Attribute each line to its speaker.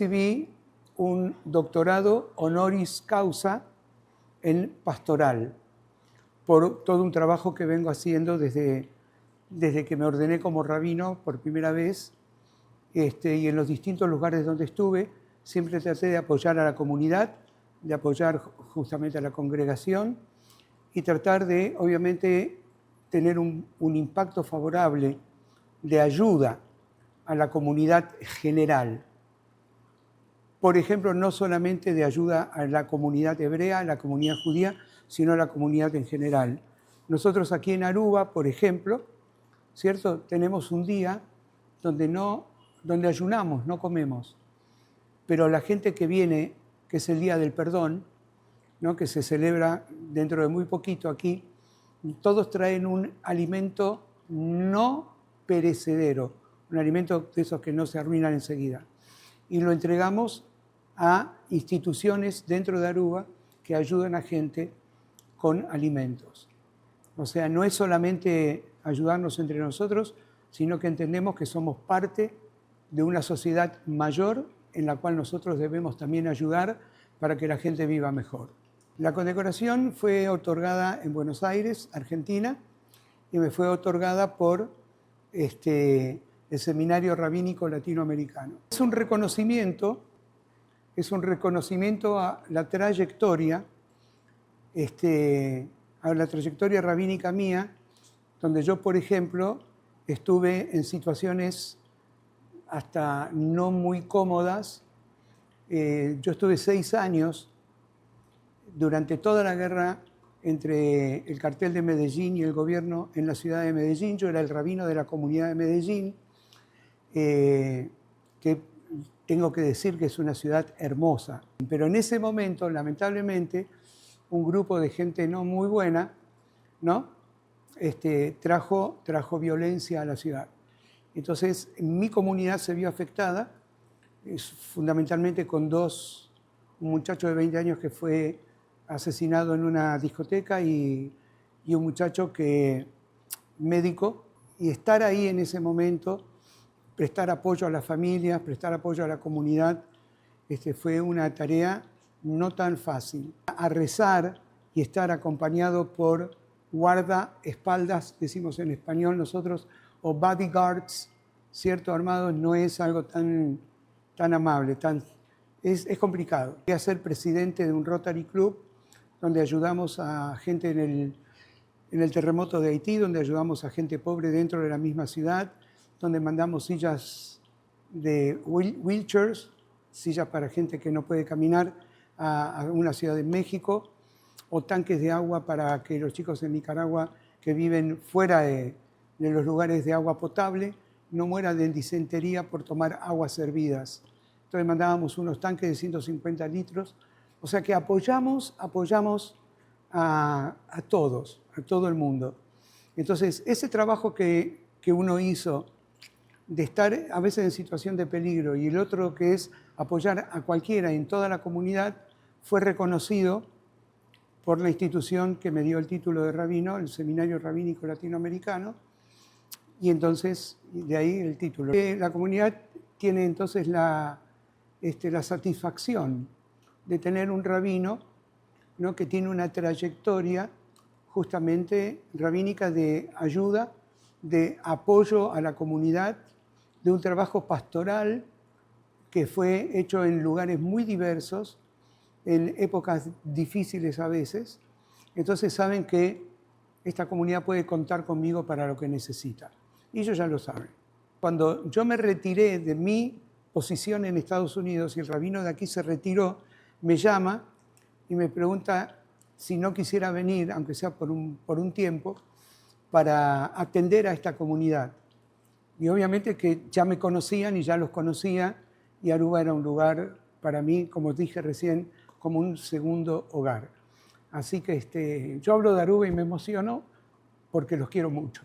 Speaker 1: recibí un doctorado honoris causa en pastoral, por todo un trabajo que vengo haciendo desde que me ordené como rabino por primera vez, y en los distintos lugares donde estuve, siempre traté de apoyar a la comunidad, de apoyar justamente a la congregación y tratar de, obviamente, tener un impacto favorable de ayuda a la comunidad general. Por ejemplo, no solamente de ayuda a la comunidad hebrea, a la comunidad judía, sino a la comunidad en general. Nosotros aquí en Aruba, por ejemplo, ¿cierto? Tenemos un día donde ayunamos, no comemos. Pero la gente que viene, que es el Día del Perdón, ¿no? Que se celebra dentro de muy poquito aquí, todos traen un alimento no perecedero, un alimento de esos que no se arruinan enseguida. Y lo entregamos a instituciones dentro de Aruba que ayudan a gente con alimentos. O sea, no es solamente ayudarnos entre nosotros, sino que entendemos que somos parte de una sociedad mayor en la cual nosotros debemos también ayudar para que la gente viva mejor. La condecoración fue otorgada en Buenos Aires, Argentina, y me fue otorgada por el Seminario Rabínico Latinoamericano. Es un reconocimiento a la trayectoria, a la trayectoria rabínica mía, donde yo, por ejemplo, estuve en situaciones hasta no muy cómodas. Yo estuve 6 años durante toda la guerra entre el cartel de Medellín y el gobierno en la ciudad de Medellín. Yo era el rabino de la comunidad de Medellín, que tengo que decir que es una ciudad hermosa. Pero en ese momento, lamentablemente, un grupo de gente no muy buena, ¿no? trajo violencia a la ciudad. Entonces, mi comunidad se vio afectada, fundamentalmente con un muchacho de 20 años que fue asesinado en una discoteca y un muchacho médico, y estar ahí en ese momento, prestar apoyo a las familias, prestar apoyo a la comunidad, fue una tarea no tan fácil. A rezar y estar acompañado por guardaespaldas, decimos en español nosotros, o bodyguards, ¿cierto? Armados, no es algo tan amable, es complicado. Voy a ser presidente de un Rotary Club, donde ayudamos a gente en el terremoto de Haití, donde ayudamos a gente pobre dentro de la misma ciudad, donde mandamos sillas de wheelchairs, sillas para gente que no puede caminar, a una ciudad de México, o tanques de agua para que los chicos en Nicaragua que viven fuera de los lugares de agua potable no mueran de disentería por tomar aguas hervidas. Entonces mandábamos unos tanques de 150 litros. O sea que apoyamos a todos, a todo el mundo. Entonces, ese trabajo que uno hizo de estar a veces en situación de peligro y el otro que es apoyar a cualquiera en toda la comunidad, fue reconocido por la institución que me dio el título de rabino, el Seminario Rabínico Latinoamericano, y entonces de ahí el título. La comunidad tiene entonces la satisfacción de tener un rabino, ¿no? que tiene una trayectoria justamente rabínica de ayuda, de apoyo a la comunidad, de un trabajo pastoral que fue hecho en lugares muy diversos, en épocas difíciles a veces. Entonces saben que esta comunidad puede contar conmigo para lo que necesita. Y ellos ya lo saben. Cuando yo me retiré de mi posición en Estados Unidos y el rabino de aquí se retiró, me llama y me pregunta si no quisiera venir, aunque sea por un tiempo, para atender a esta comunidad. Y obviamente que ya me conocían y ya los conocía, y Aruba era un lugar para mí, como dije recién, como un segundo hogar. Así que yo hablo de Aruba y me emociono porque los quiero mucho.